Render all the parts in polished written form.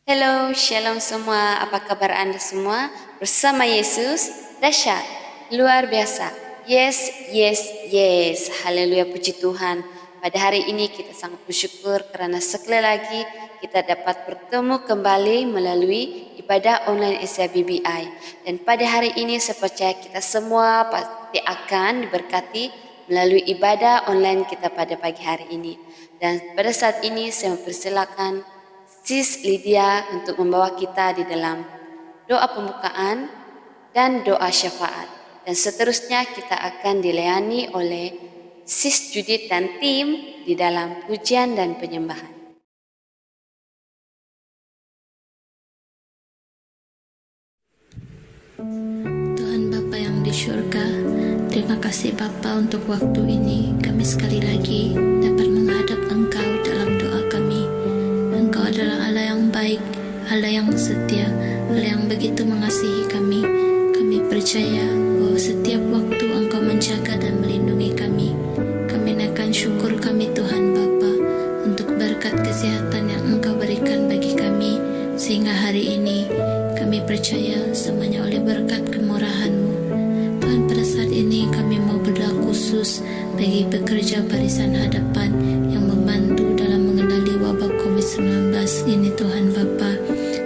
Hello, shalom semua. Apa kabar Anda semua? Bersama Yesus, dahsyat, luar biasa. Yes, yes, yes. Haleluya, puji Tuhan. Pada hari ini kita sangat bersyukur karena sekali lagi kita dapat bertemu kembali melalui ibadah online SYBBI. Dan pada hari ini saya percaya kita semua pasti akan diberkati melalui ibadah online kita pada pagi hari ini. Dan pada saat ini saya mempersilakan Sis Lydia untuk membawa kita di dalam doa pembukaan dan doa syafaat. Dan seterusnya kita akan dilayani oleh Sis Judith dan tim di dalam pujian dan penyembahan. Tuhan Bapa yang di surga, terima kasih Bapa untuk waktu ini. Kami sekali lagi dapat menghadap Engkau dalam doa kami. Engkau adalah Allah yang baik, Allah yang setia, Allah yang begitu mengasihi kami. Kami percaya bahwa setiap waktu Engkau menjaga dan melindungi kami. Kami naikkan syukur kami Tuhan Bapa untuk berkat kesehatan yang Engkau berikan bagi kami, sehingga hari ini kami percaya semuanya oleh berkat kemurahan-Mu. Tuhan, pada saat ini kami mau berdoa khusus bagi pekerja barisan hadapan yang membantu dalam mengendali wabah COVID-19 ini Tuhan Bapa,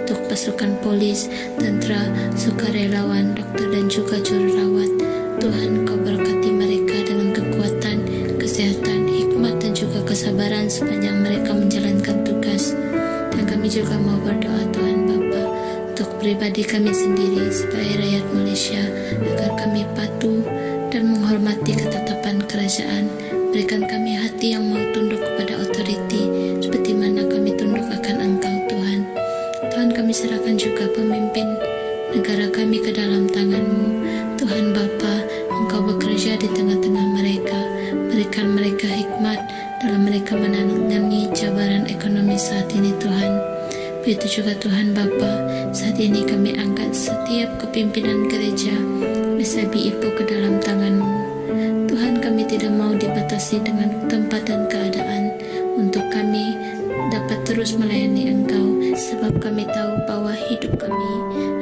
untuk pasukan polis, tentara, sukarelawan, dokter dan juga jururawat. Tuhan, Kau berkati mereka dengan kekuatan, kesehatan, hikmat dan juga kesabaran sepanjang mereka menjalankan tugas. Dan kami juga mau berdoa Tuhan Bapa untuk pribadi kami sendiri sebagai rakyat Malaysia, agar kami patuh dan menghormati ketetapan kerajaan. Berikan kami hati yang mau tunduk kepada otoriti seperti mana kami tunduk akan Engkau Tuhan. Tuhan, kami serahkan juga pemimpin negara kami ke dalam tangan-Mu. Tuhan Bapa, Engkau bekerja di tengah-tengah mereka. Berikan mereka hikmat dalam mereka menangani cabaran ekonomi saat ini Tuhan. Begitu juga Tuhan Bapa, saat ini kami angkat setiap kepimpinan gereja SYB Ipoh ke dalam tangan-Mu. Tuhan, kami tidak mau dibatasi dengan tempat dan keadaan, untuk kami dapat terus melayani Engkau, sebab kami tahu bahwa hidup kami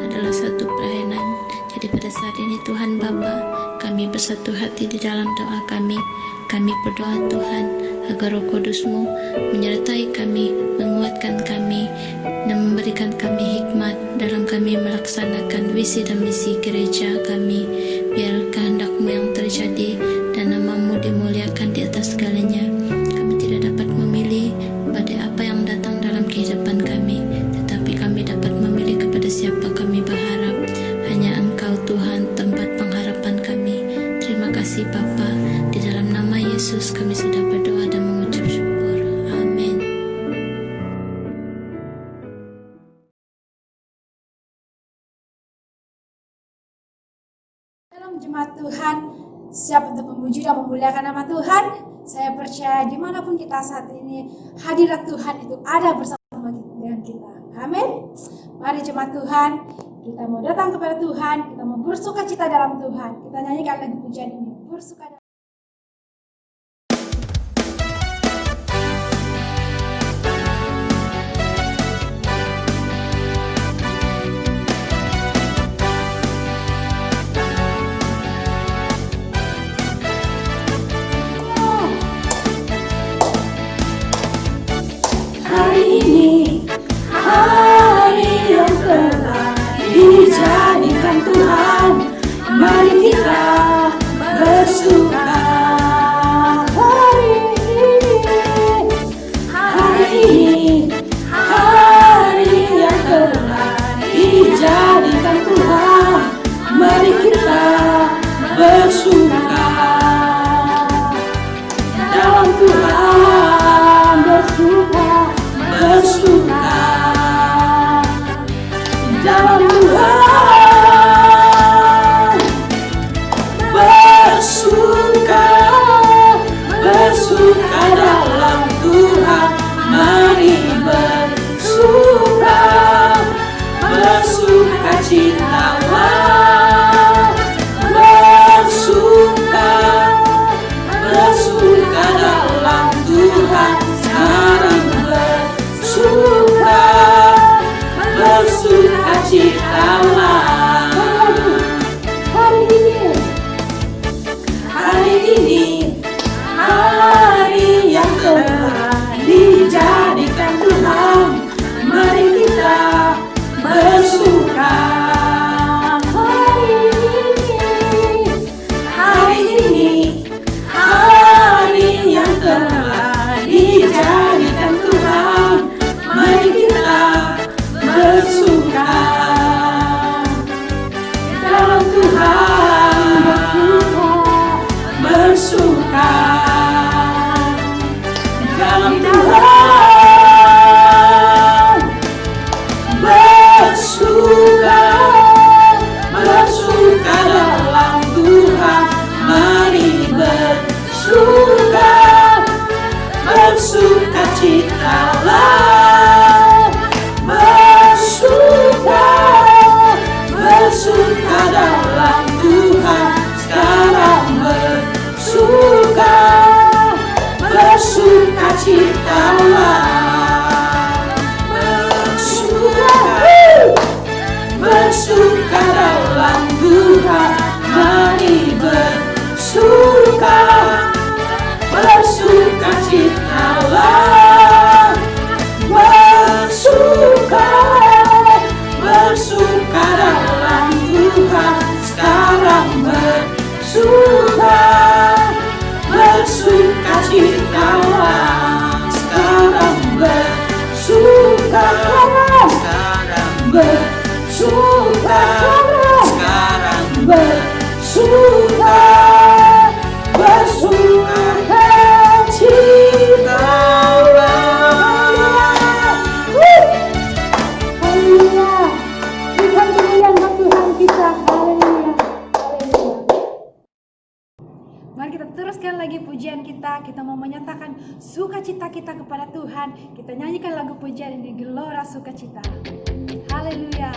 adalah satu pelayanan. Jadi pada saat ini Tuhan Bapa, kami bersatu hati di dalam doa kami. Kami berdoa Tuhan agar Roh Kudus-Mu menyertai kami, menguatkan kami, dan memberikan kami hikmat dalam kami melaksanakan visi dan misi gereja kami. Biar kehendak-Mu yang terjadi dan nama-Mu dimuliakan di atas segalanya. Kami tidak dapat memilih badai apa yang datang dalam kehidupan kami, tetapi kami dapat memilih kepada siapa kami berharap. Hanya Engkau Tuhan, tempat pengharapan kami. Terima kasih Bapa. Di dalam nama Yesus kami sudah berdoa dan mengucap syukur. Amin. Dalam jemaat Tuhan, siap untuk memuji dan memuliakan nama Tuhan. Saya percaya dimanapun kita saat ini, hadirat Tuhan itu ada bersama dengan kita. Amin. Mari jemaat Tuhan, kita mau datang kepada Tuhan, kita mau bersuka cita dalam Tuhan. Kita nyanyikan lagu pujian ini, bersuka dalam hari ini, hari yang telah dijadikan Tuhan. Mari kita bersuka. Hari ini, hari yang telah dijadikan Tuhan. Mari kita bersuka dalam Tuhan, bersuka dalam Tuhan, bersuka dalam Tuhan. Mari bersuka, sekarang bersuka, bersuka cita. Haleluya, berikan kemuliaan buat Tuhan kita. Haleluya, haleluya. Mari kita teruskan lagi pujian kita. Kita mau menyatakan sukacita kita kepada Tuhan. Kita nyanyikan lagu pujian ini, Gelora Sukacita. Haleluya.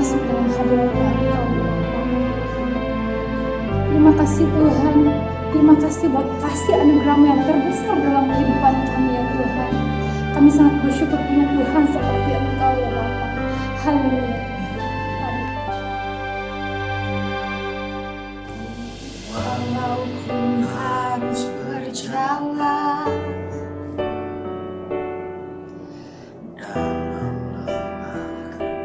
masuk dalam hadirat Engkau. Terima kasih Tuhan, terima kasih buat kasih anugerah-Mu yang terbesar dalam kehidupan kami ya Tuhan. Kami sangat bersyukur punya Tuhan seperti Engkau ya Bapa. Haleluya. Walaupun harus berjalan dalam lemah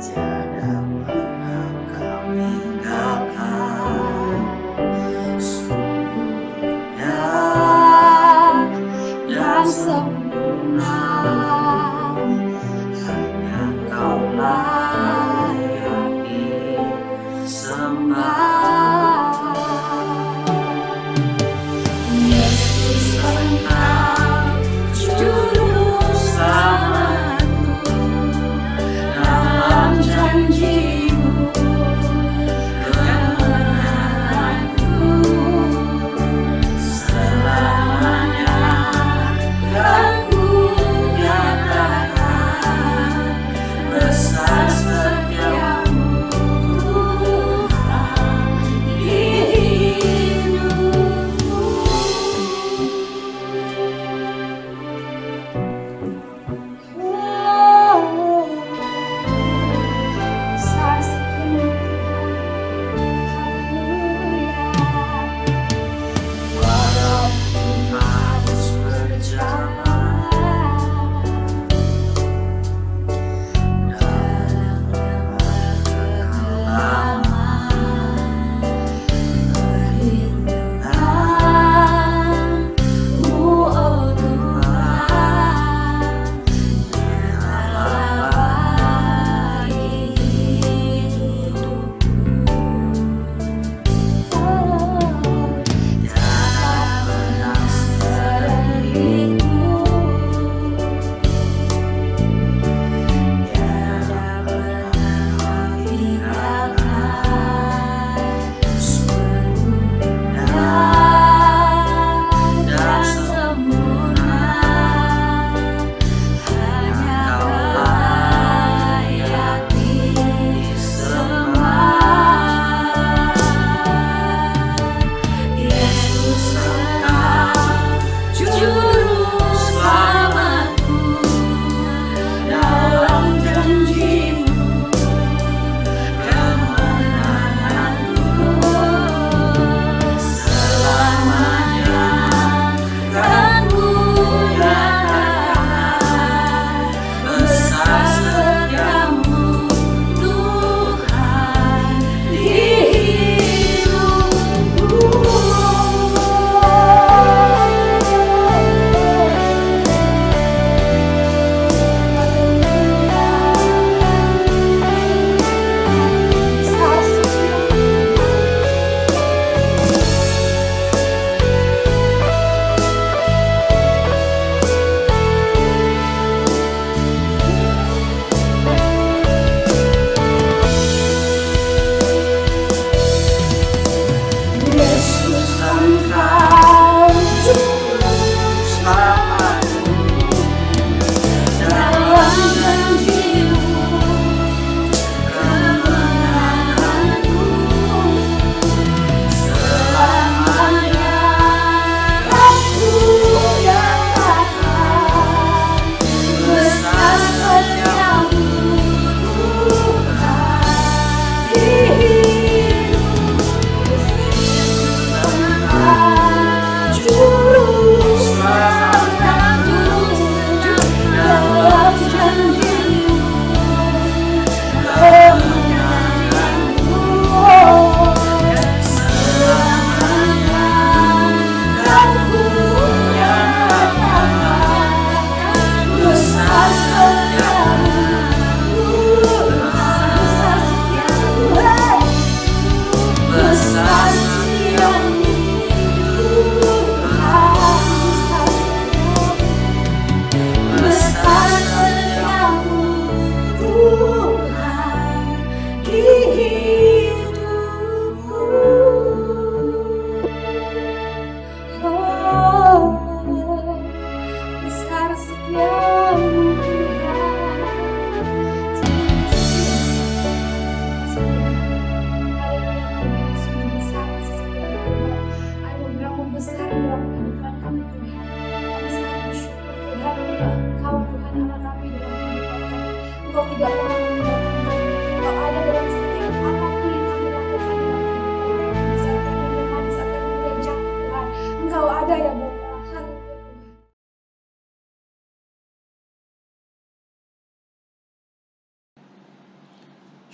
tiada pernah kau tinggalkan. Sungguhnya dan sempurna, hanya Kaulah yang disembah. Yesus Engkau juru selamatku, dalam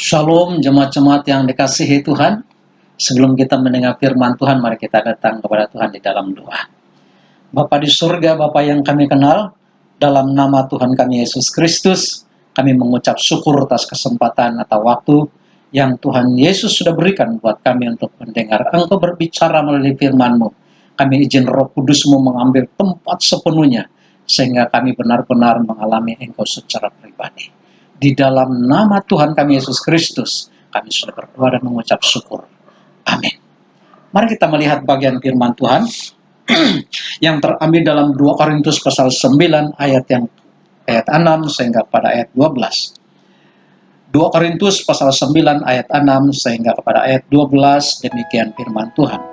Shalom jemaat-jemaat yang dikasihi Tuhan. Sebelum kita mendengar firman Tuhan, mari kita datang kepada Tuhan di dalam doa. Bapa di surga, Bapa yang kami kenal, dalam nama Tuhan kami Yesus Kristus, kami mengucap syukur atas kesempatan atau waktu yang Tuhan Yesus sudah berikan buat kami untuk mendengar Engkau berbicara melalui firman-Mu. Kami izin Roh Kudus-Mu mengambil tempat sepenuhnya, sehingga kami benar-benar mengalami Engkau secara pribadi. Di dalam nama Tuhan kami Yesus Kristus, kami sudah berdoa dan mengucap syukur. Amin. Mari kita melihat bagian firman Tuhan yang terambil dalam 2 Korintus pasal 9 ayat 6 sehingga pada ayat 12. 2 Korintus pasal 9 ayat 6 sehingga kepada ayat 12, demikian firman Tuhan.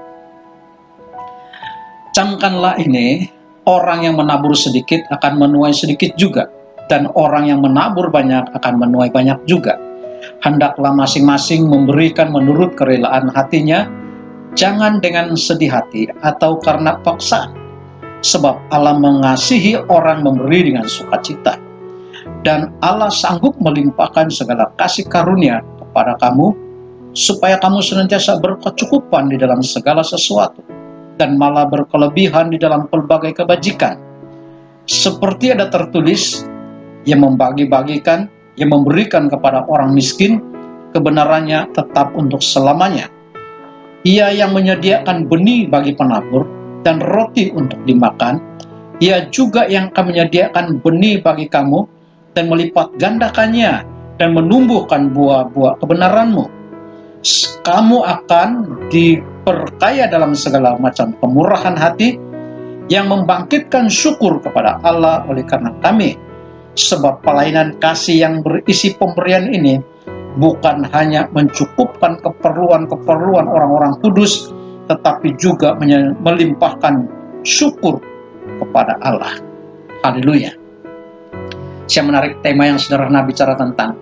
Camkanlah ini, orang yang menabur sedikit akan menuai sedikit juga, dan orang yang menabur banyak akan menuai banyak juga. Hendaklah masing-masing memberikan menurut kerelaan hatinya, jangan dengan sedih hati atau karena paksaan. Sebab Allah mengasihi orang memberi dengan sukacita. Dan Allah sanggup melimpahkan segala kasih karunia kepada kamu, supaya kamu senantiasa berkecukupan di dalam segala sesuatu, dan malah berkelebihan di dalam pelbagai kebajikan. Seperti ada tertulis, yang membagi-bagikan, yang memberikan kepada orang miskin, kebenarannya tetap untuk selamanya. Ia yang menyediakan benih bagi penabur dan roti untuk dimakan, ia juga yang akan menyediakan benih bagi kamu dan melipat gandakannya dan menumbuhkan buah-buah kebenaranmu. Kamu akan diperkaya dalam segala macam kemurahan hati, yang membangkitkan syukur kepada Allah oleh karena kami. Sebab pelayanan kasih yang berisi pemberian ini bukan hanya mencukupkan keperluan-keperluan orang-orang kudus, tetapi juga melimpahkan syukur kepada Allah. Haleluya. Saya menarik tema yang sederhana bicara tentang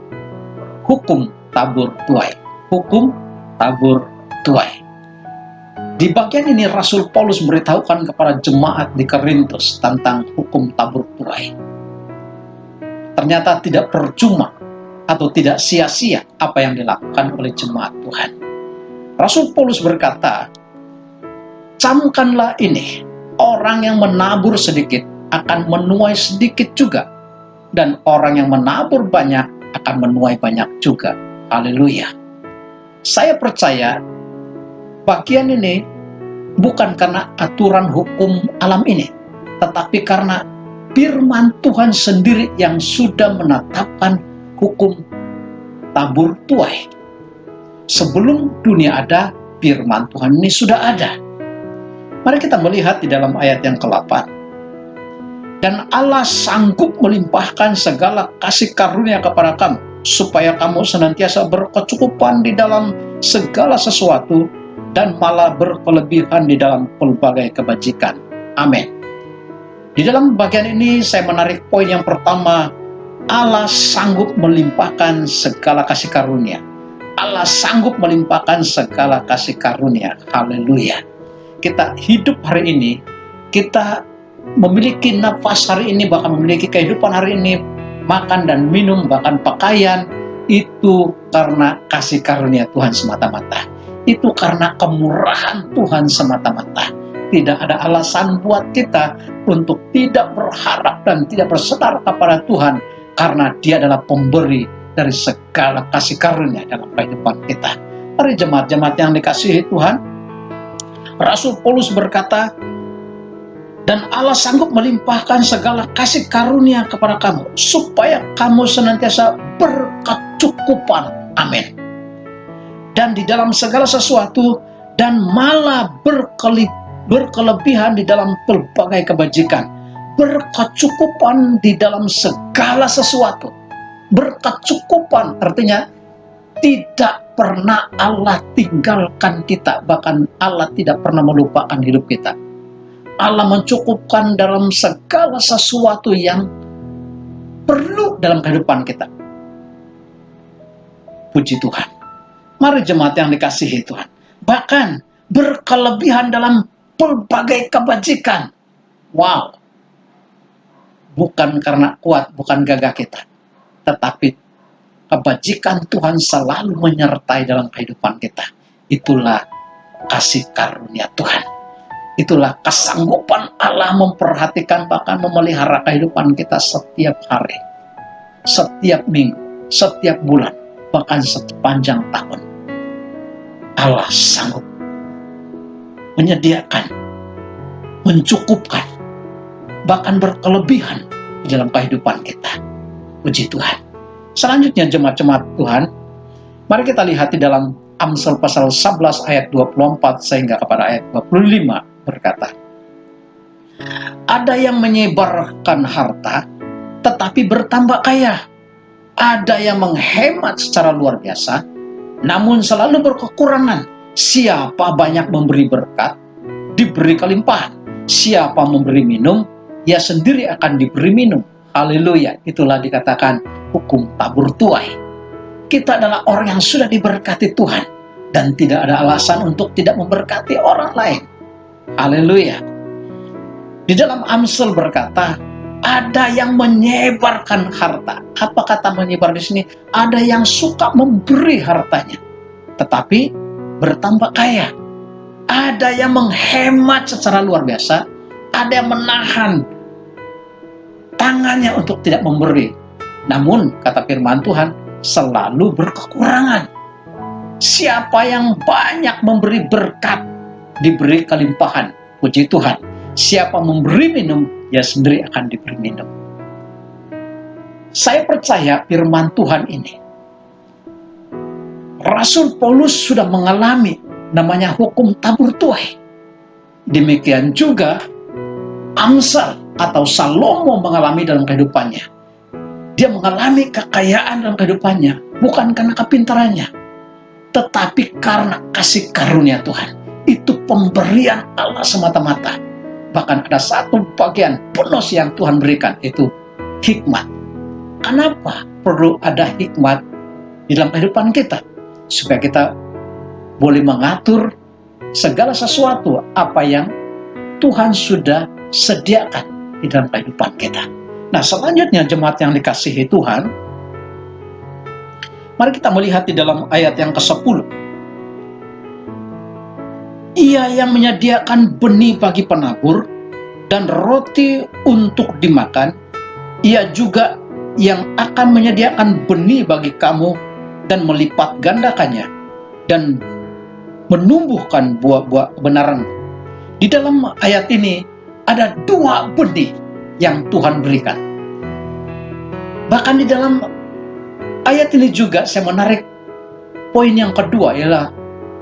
hukum tabur tuai. Hukum tabur tuai. Di bagian ini Rasul Paulus memberitahukan kepada jemaat di Korintus tentang hukum tabur tuai. Ternyata tidak percuma atau tidak sia-sia apa yang dilakukan oleh jemaat Tuhan. Rasul Paulus berkata, camkanlah ini, orang yang menabur sedikit akan menuai sedikit juga, dan orang yang menabur banyak akan menuai banyak juga. Haleluya. Saya percaya bagian ini bukan karena aturan hukum alam ini, tetapi karena firman Tuhan sendiri yang sudah menetapkan hukum tabur tuai. Sebelum dunia ada, firman Tuhan ini sudah ada. Mari kita melihat di dalam ayat yang ke-8. Dan Allah sanggup melimpahkan segala kasih karunia kepada kamu, supaya kamu senantiasa berkecukupan di dalam segala sesuatu, dan malah berkelebihan di dalam pelbagai kebajikan. Amin. Di dalam bagian ini saya menarik poin yang pertama, Allah sanggup melimpahkan segala kasih karunia. Allah sanggup melimpahkan segala kasih karunia. Haleluya. Kita hidup hari ini, kita memiliki nafas hari ini, bahkan memiliki kehidupan hari ini, makan dan minum, bahkan pakaian, itu karena kasih karunia Tuhan semata-mata. Itu karena kemurahan Tuhan semata-mata. Tidak ada alasan buat kita untuk tidak berharap dan tidak berserah kepada Tuhan, karena Dia adalah pemberi dari segala kasih karunia dalam kehidupan kita. Mari jemaat-jemaat yang dikasihi Tuhan, Rasul Paulus berkata, dan Allah sanggup melimpahkan segala kasih karunia kepada kamu, supaya kamu senantiasa berkecukupan. Amin. Dan di dalam segala sesuatu, dan malah berkelebihan di dalam pelbagai kebajikan. Berkecukupan di dalam segala sesuatu. Berkecukupan artinya tidak pernah Allah tinggalkan kita, bahkan Allah tidak pernah melupakan hidup kita. Allah mencukupkan dalam segala sesuatu yang perlu dalam kehidupan kita. Puji Tuhan. Mari jemaat yang dikasihi Tuhan. Bahkan berkelebihan dalam pelbagai kebajikan. Wow. Bukan karena kuat, bukan gagah kita, tetapi kebajikan Tuhan selalu menyertai dalam kehidupan kita. Itulah kasih karunia Tuhan. Itulah kesanggupan Allah memperhatikan bahkan memelihara kehidupan kita setiap hari, setiap minggu, setiap bulan, bahkan sepanjang tahun. Allah sanggup menyediakan, mencukupkan, bahkan berkelebihan di dalam kehidupan kita. Puji Tuhan. Selanjutnya jemaat-jemaat Tuhan, mari kita lihat di dalam Amsal pasal 11 ayat 24 sehingga kepada ayat 25 berkata, ada yang menyebarkan harta tetapi bertambah kaya, ada yang menghemat secara luar biasa namun selalu berkekurangan. Siapa banyak memberi berkat, diberi kelimpahan. Siapa memberi minum, ia sendiri akan diberi minum. Haleluya. Itulah dikatakan hukum tabur tuai. Kita adalah orang yang sudah diberkati Tuhan dan tidak ada alasan untuk tidak memberkati orang lain. Haleluya. Di dalam Amsal berkata, ada yang menyebarkan harta. Apa kata menyebar di sini? Ada yang suka memberi hartanya, tetapi bertambah kaya. Ada yang menghemat secara luar biasa. Ada yang menahan tangannya untuk tidak memberi. Namun, kata firman Tuhan, selalu berkekurangan. Siapa yang banyak memberi berkat, diberi kelimpahan. Puji Tuhan. Siapa memberi minum, ia sendiri akan diberi minum. Saya percaya firman Tuhan ini, Rasul Paulus sudah mengalami namanya hukum tabur tuai. Demikian juga Amsal atau Salomo mengalami dalam kehidupannya. Dia mengalami kekayaan dalam kehidupannya, bukan karena kepintarannya, tetapi karena kasih karunia Tuhan. Itu pemberian Allah semata-mata. Bahkan ada satu bagian bonus yang Tuhan berikan, itu hikmat. Kenapa perlu ada hikmat di dalam kehidupan kita? Supaya kita boleh mengatur segala sesuatu apa yang Tuhan sudah sediakan di dalam kehidupan kita. Nah, selanjutnya jemaat yang dikasihi Tuhan, mari kita melihat di dalam ayat yang ke-10. Ia yang menyediakan benih bagi penabur dan roti untuk dimakan, ia juga yang akan menyediakan benih bagi kamu dan melipat gandakannya dan menumbuhkan buah-buah kebenaran. Di dalam ayat ini ada dua benih yang Tuhan berikan. Bahkan di dalam ayat ini juga saya menarik poin yang kedua, ialah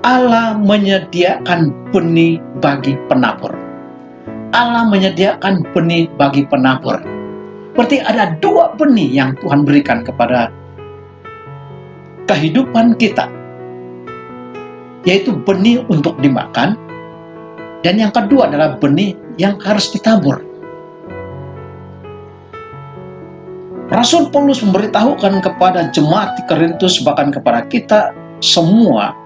Allah menyediakan benih bagi penabur. Allah menyediakan benih bagi penabur. Berarti ada dua benih yang Tuhan berikan kepada kehidupan kita, yaitu benih untuk dimakan, dan yang kedua adalah benih yang harus ditabur. Rasul Paulus memberitahukan kepada jemaat di Korintus, bahkan kepada kita semua,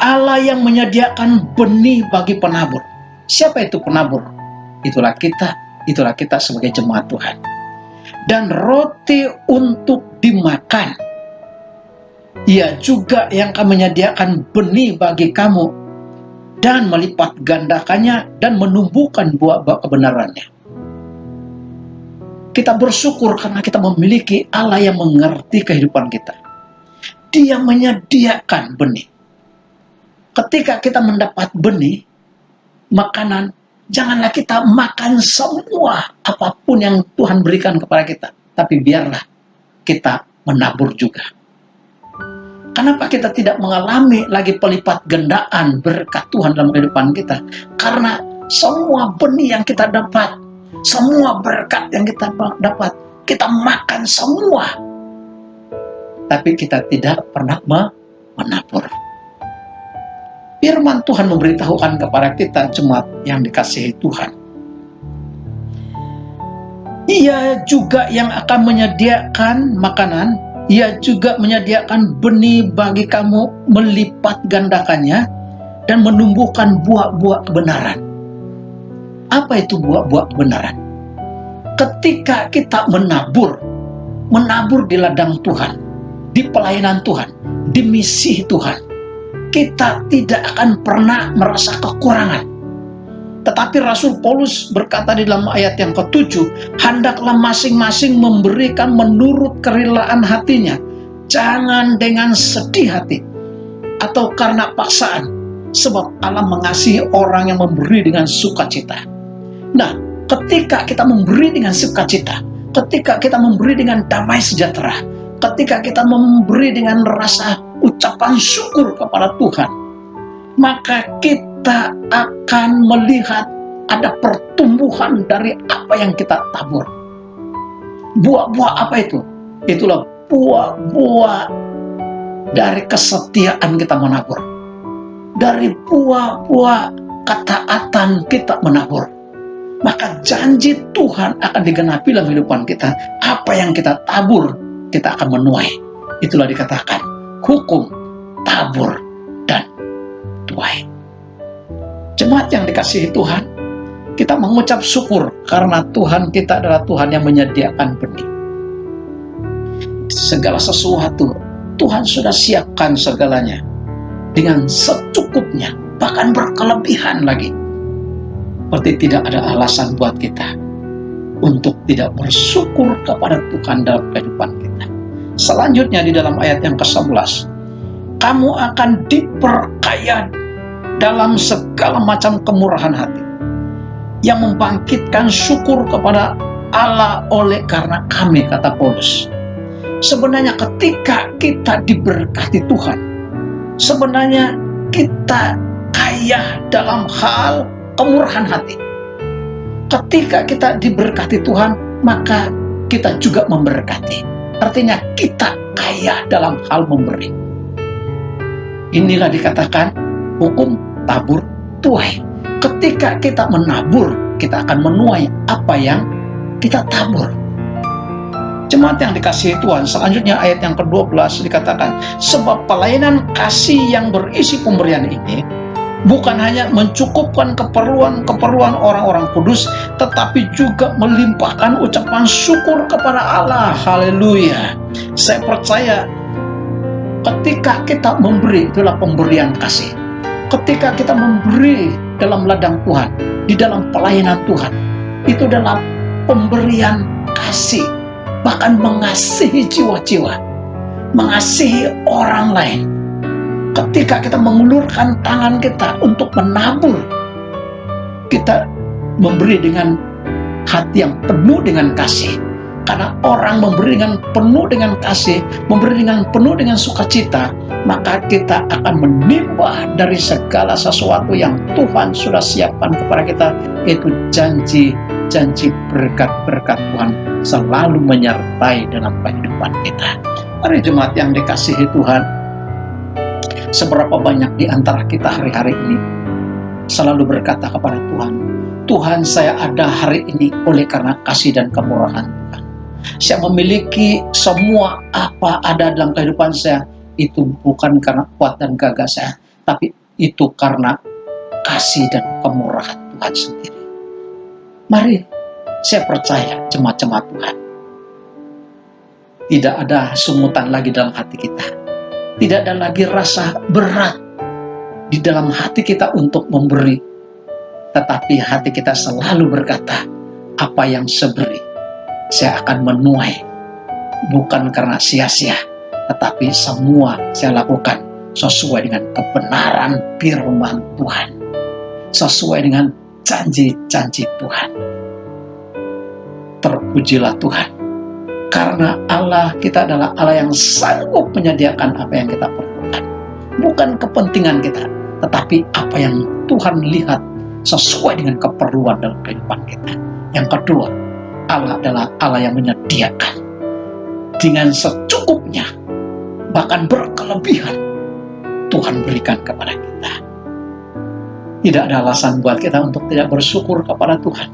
Allah yang menyediakan benih bagi penabur. Siapa itu penabur? Itulah kita sebagai jemaat Tuhan. Dan roti untuk dimakan. Ia juga yang akan menyediakan benih bagi kamu dan melipat gandakannya dan menumbuhkan buah-buah kebenarannya. Kita bersyukur karena kita memiliki Allah yang mengerti kehidupan kita. Dia menyediakan benih. Ketika kita mendapat benih, makanan, janganlah kita makan semua apapun yang Tuhan berikan kepada kita. Tapi biarlah kita menabur juga. Kenapa kita tidak mengalami lagi pelipat gandaan berkat Tuhan dalam kehidupan kita? Karena semua benih yang kita dapat, semua berkat yang kita dapat, kita makan semua. Tapi kita tidak pernah menabur. Firman Tuhan memberitahukan kepada kita jemaat yang dikasihi Tuhan. Ia juga yang akan menyediakan makanan, ia juga menyediakan benih bagi kamu, melipat gandakannya, dan menumbuhkan buah-buah kebenaran. Apa itu buah-buah kebenaran? Ketika kita menabur, menabur di ladang Tuhan, di pelayanan Tuhan, di misi Tuhan, kita tidak akan pernah merasa kekurangan. Tetapi Rasul Paulus berkata di dalam ayat yang ke-7, hendaklah masing-masing memberikan menurut kerelaan hatinya, jangan dengan sedih hati atau karena paksaan, sebab Allah mengasihi orang yang memberi dengan sukacita. Nah, ketika kita memberi dengan sukacita, ketika kita memberi dengan damai sejahtera, ketika kita memberi dengan rasa ucapan syukur kepada Tuhan, maka kita akan melihat ada pertumbuhan dari apa yang kita tabur. Buah-buah apa itu? Itulah buah-buah dari kesetiaan kita menabur, dari buah-buah ketaatan kita menabur. Maka janji Tuhan akan digenapi dalam kehidupan kita. Apa yang kita tabur, kita akan menuai. Itulah dikatakan hukum, tabur, dan tuai. Jemaat yang dikasihi Tuhan, kita mengucap syukur karena Tuhan kita adalah Tuhan yang menyediakan benih. Segala sesuatu Tuhan sudah siapkan segalanya dengan secukupnya, bahkan berkelebihan lagi. Berarti tidak ada alasan buat kita untuk tidak bersyukur kepada Tuhan dalam kehidupan kita. Selanjutnya di dalam ayat yang ke-11, kamu akan diperkaya dalam segala macam kemurahan hati, yang membangkitkan syukur kepada Allah oleh karena kami, kata Paulus. Sebenarnya ketika kita diberkati Tuhan, sebenarnya kita kaya dalam hal kemurahan hati. Ketika kita diberkati Tuhan, maka kita juga memberkati. Artinya kita kaya dalam hal memberi. Inilah dikatakan hukum tabur tuai. Ketika kita menabur, kita akan menuai apa yang kita tabur. Jemaat yang dikasihi Tuhan, selanjutnya ayat yang ke-12 dikatakan, sebab pelayanan kasih yang berisi pemberian ini bukan hanya mencukupkan keperluan orang-orang kudus, tetapi juga melimpahkan ucapan syukur kepada Allah. Haleluya. Saya percaya ketika kita memberi, itulah pemberian kasih. Ketika kita memberi dalam ladang Tuhan, di dalam pelayanan Tuhan, itu adalah pemberian kasih. Bahkan mengasihi jiwa-jiwa, mengasihi orang lain. Ketika kita mengulurkan tangan kita untuk menabur, kita memberi dengan hati yang penuh dengan kasih. Karena orang memberi dengan penuh dengan kasih, memberi dengan penuh dengan sukacita, maka kita akan menimba dari segala sesuatu yang Tuhan sudah siapkan kepada kita, yaitu janji berkat-berkat Tuhan selalu menyertai dalam kehidupan kita. Mari jemaat yang dikasihi Tuhan, seberapa banyak di antara kita hari-hari ini selalu berkata kepada Tuhan, Tuhan, saya ada hari ini oleh karena kasih dan kemurahan Tuhan. Saya memiliki semua apa ada dalam kehidupan saya, itu bukan karena kuat dan gagah saya, tapi itu karena kasih dan kemurahan Tuhan sendiri. Mari, saya percaya jemaat-jemaat Tuhan, tidak ada sungutan lagi dalam hati kita. Tidak ada lagi rasa berat di dalam hati kita untuk memberi. Tetapi hati kita selalu berkata, apa yang saya beri, saya akan menuai. Bukan karena sia-sia, tetapi semua saya lakukan sesuai dengan kebenaran firman Tuhan. Sesuai dengan janji-janji Tuhan. Terpujilah Tuhan. Karena Allah kita adalah Allah yang sanggup menyediakan apa yang kita perlukan. Bukan kepentingan kita, tetapi apa yang Tuhan lihat sesuai dengan keperluan dalam kehidupan kita. Yang kedua, Allah adalah Allah yang menyediakan dengan secukupnya, bahkan berkelebihan, Tuhan berikan kepada kita. Tidak ada alasan buat kita untuk tidak bersyukur kepada Tuhan.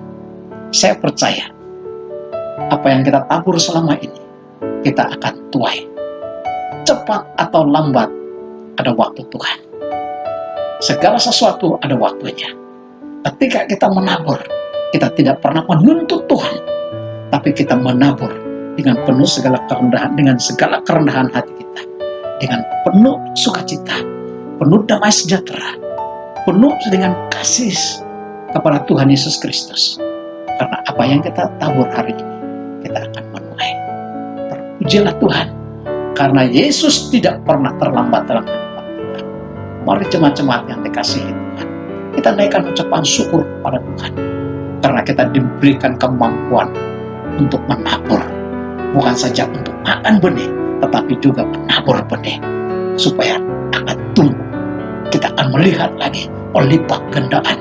Saya percaya apa yang kita tabur selama ini, kita akan tuai. Cepat atau lambat, ada waktu Tuhan. Segala sesuatu ada waktunya. Ketika kita menabur, kita tidak pernah menuntut Tuhan, tapi kita menabur dengan penuh dengan segala kerendahan hati kita, dengan penuh sukacita, penuh damai sejahtera, penuh dengan kasih kepada Tuhan Yesus Kristus. Karena apa yang kita tabur hari ini, kita akan menuai. Terpujilah Tuhan, karena Yesus tidak pernah terlambat dalam kehidupan kita. Mari jemaat-jemaat yang dikasihi Tuhan, kita naikkan ucapan syukur kepada Tuhan, karena kita diberikan kemampuan untuk menabur, bukan saja untuk makan benih, tetapi juga menabur benih, supaya akan tumbuh. Kita akan melihat lagi lipat gandaan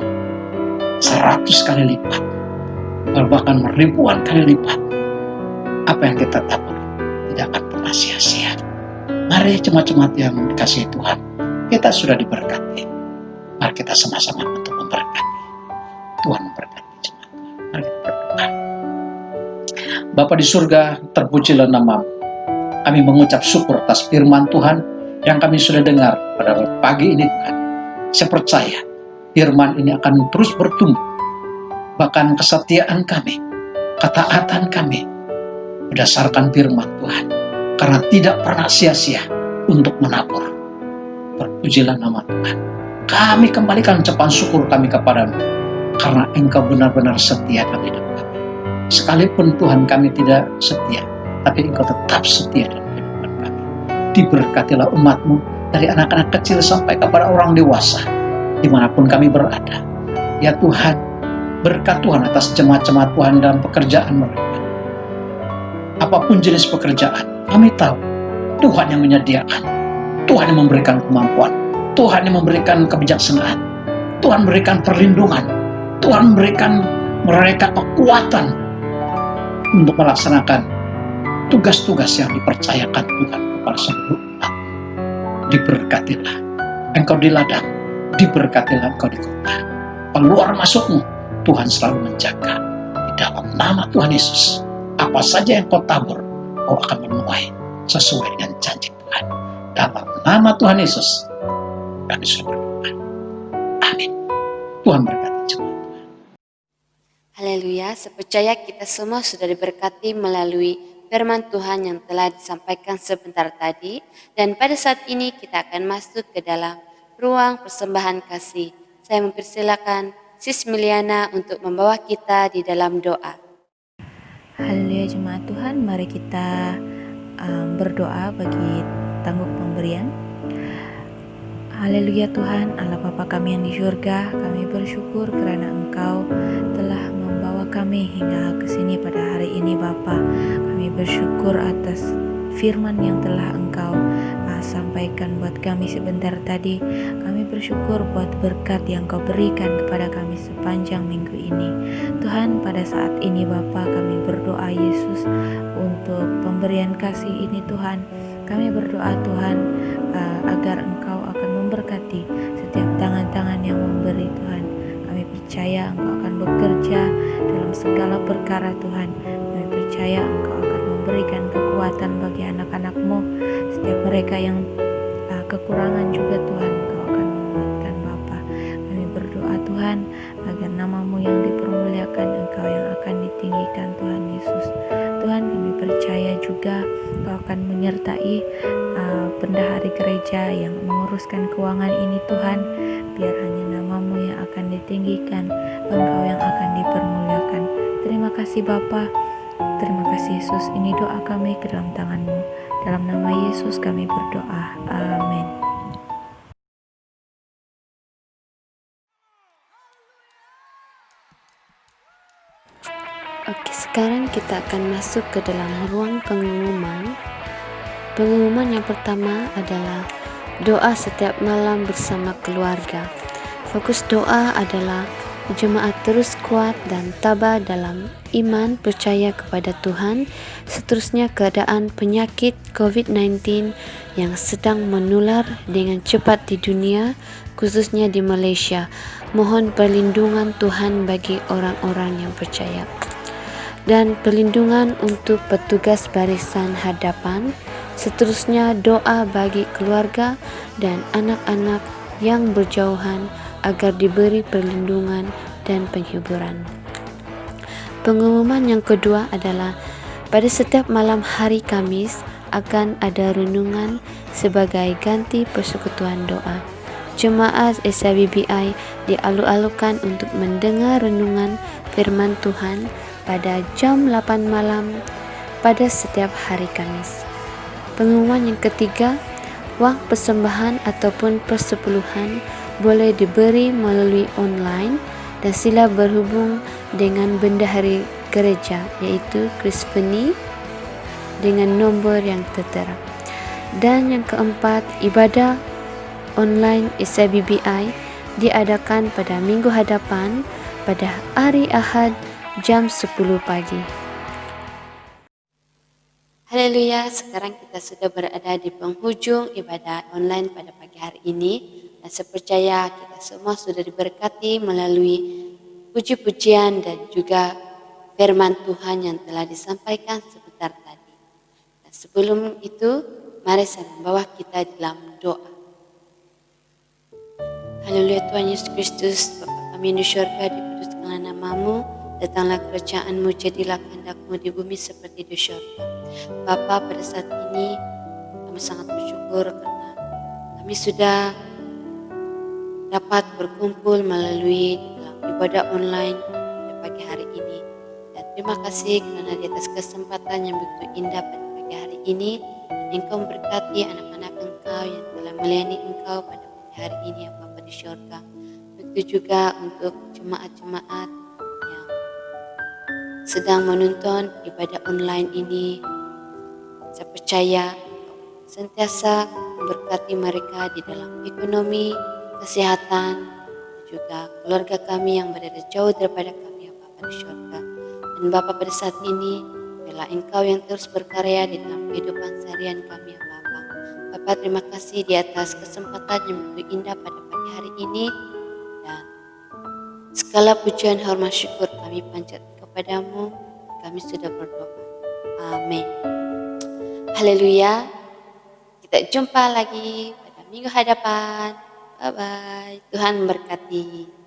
100 kali lipat, bahkan ribuan kali lipat. Apa yang kita tabur tidak akan pernah sia-sia. Mari jemaat-jemaat yang dikasihi Tuhan, kita sudah diberkati. Mari kita sama-sama untuk memberkati. Tuhan memberkati jemaat Tuhan. Mari kita berdoa. Bapa di surga, terpujilah nama-Mu. Kami mengucap syukur atas firman Tuhan yang kami sudah dengar pada pagi ini Tuhan. Saya percaya firman ini akan terus bertumbuh. Bahkan kesetiaan kami, ketaatan kami berdasarkan firman Tuhan, karena tidak pernah sia-sia untuk menabur. Terpujilah nama Tuhan. Kami kembalikan ucapan syukur kami kepadamu, karena Engkau benar-benar setia dalam hidup kami. Sekalipun Tuhan kami tidak setia, tapi Engkau tetap setia dalam kehidupan kami. Diberkatilah umat-Mu, dari anak-anak kecil sampai kepada orang dewasa, dimanapun kami berada. Ya Tuhan, berkat Tuhan atas jemaat-jemaat Tuhan dalam pekerjaan mereka. Apapun jenis pekerjaan, kami tahu Tuhan yang menyediakan, Tuhan yang memberikan kemampuan, Tuhan yang memberikan kebijaksanaan, Tuhan memberikan perlindungan, Tuhan memberikan mereka kekuatan untuk melaksanakan tugas-tugas yang dipercayakan Tuhan kepada seluruh umat. Diberkatilah Engkau di ladang, diberkatilah Engkau di kota. Keluar masukmu Tuhan selalu menjaga. Di dalam nama Tuhan Yesus, apa saja yang kau tabur, kau akan menuai sesuai dengan janji Tuhan. Dalam nama Tuhan Yesus, kami sudah berdoa. Amin. Tuhan berkati jemaat Tuhan. Haleluya, saya percaya kita semua sudah diberkati melalui firman Tuhan yang telah disampaikan sebentar tadi. Dan pada saat ini kita akan masuk ke dalam ruang persembahan kasih. Saya mempersilakan Sis Miliana untuk membawa kita di dalam doa. Haleluya jemaat Tuhan, mari kita berdoa bagi tangguh pemberian. Haleluya Tuhan, Allah Bapa kami yang di surga, kami bersyukur karena Engkau telah membawa kami hingga ke sini pada hari ini Bapa. Kami bersyukur atas firman yang telah Engkau sampaikan buat kami sebentar tadi. Kami bersyukur buat berkat yang Kau berikan kepada kami sepanjang minggu ini. Tuhan, pada saat ini Bapa, kami berdoa Yesus untuk pemberian kasih ini Tuhan. Kami berdoa Tuhan agar Engkau akan memberkati setiap tangan-tangan yang memberi Tuhan. Kami percaya Engkau akan bekerja dalam segala perkara Tuhan. Kami percaya Engkau akan memberikan kekuatan bagi anak-anak-Mu. Setiap mereka yang kekurangan juga Tuhan, Engkau akan menguatkan Bapa. Kami berdoa Tuhan agar nama-Mu yang dipermuliakan, Engkau yang akan ditinggikan Tuhan Yesus. Tuhan, kami percaya juga Engkau akan menyertai bendahari gereja yang menguruskan keuangan ini Tuhan. Biar hanya nama-Mu yang akan ditinggikan, Engkau yang akan dipermuliakan. Terima kasih Bapa. Terima kasih Yesus. Ini doa kami ke dalam tangan-Mu. Dalam nama Yesus kami berdoa. Amin. Oke, sekarang kita akan masuk ke dalam ruang pengumuman. Pengumuman yang pertama adalah doa setiap malam bersama keluarga. Fokus doa adalah jemaat terus kuat dan tabah dalam iman percaya kepada Tuhan. Seterusnya keadaan penyakit COVID-19 yang sedang menular dengan cepat di dunia, khususnya di Malaysia. Mohon perlindungan Tuhan bagi orang-orang yang percaya. Dan perlindungan untuk petugas barisan hadapan. Seterusnya doa bagi keluarga dan anak-anak yang berjauhan agar diberi perlindungan dan penghiburan. Pengumuman yang kedua adalah Pada setiap malam hari Kamis akan ada renungan sebagai ganti persekutuan doa. Jemaat SIBBI dialu-alukan untuk mendengar renungan firman Tuhan pada jam 8 malam pada setiap hari Kamis. Pengumuman yang ketiga, wang persembahan ataupun persepuluhan boleh diberi melalui online dan sila berhubung dengan bendahari gereja yaitu Chris Penny dengan nombor yang tertera. Dan yang keempat, ibadah online SIBBI diadakan pada minggu hadapan pada hari Ahad jam 10 pagi. Haleluya, sekarang kita sudah berada di penghujung ibadah online pada pagi hari ini dan saya percaya kita semua sudah diberkati melalui puji-pujian dan juga firman Tuhan yang telah disampaikan sebentar tadi. Dan sebelum itu, mari saya membawa kita dalam doa. Haleluya Tuhan Yesus Kristus, Bapa kami di syurga, dikuduskanlah nama-Mu, datanglah kerajaan-Mu, jadilah kehendak-Mu di bumi seperti di syurga. Bapa, pada saat ini kami sangat bersyukur karena kami sudah dapat berkumpul melalui dalam ibadah online pada pagi hari ini. Dan terima kasih karena di atas kesempatan yang begitu indah pada pagi hari ini, Engkau memberkati anak-anak Engkau yang telah melayani Engkau pada pagi hari ini, ya Bapa di syurga. Begitu juga untuk jemaat-jemaat yang sedang menonton ibadah online ini. Saya percaya sentiasa memberkati mereka di dalam ekonomi, kesehatan, dan juga keluarga kami yang berada jauh daripada kami, ya Bapa di syurga. Dan Bapa, pada saat ini, biarlah Engkau yang terus berkarya di dalam kehidupan seharian kami, ya Bapa. Bapa, terima kasih di atas kesempatan yang begitu indah pada pagi hari ini. Dan segala pujian, hormat, syukur kami panjatkan kepadamu. Kami sudah berdoa. Amin. Haleluya. Kita jumpa lagi pada minggu hadapan. Bye-bye. Tuhan memberkati.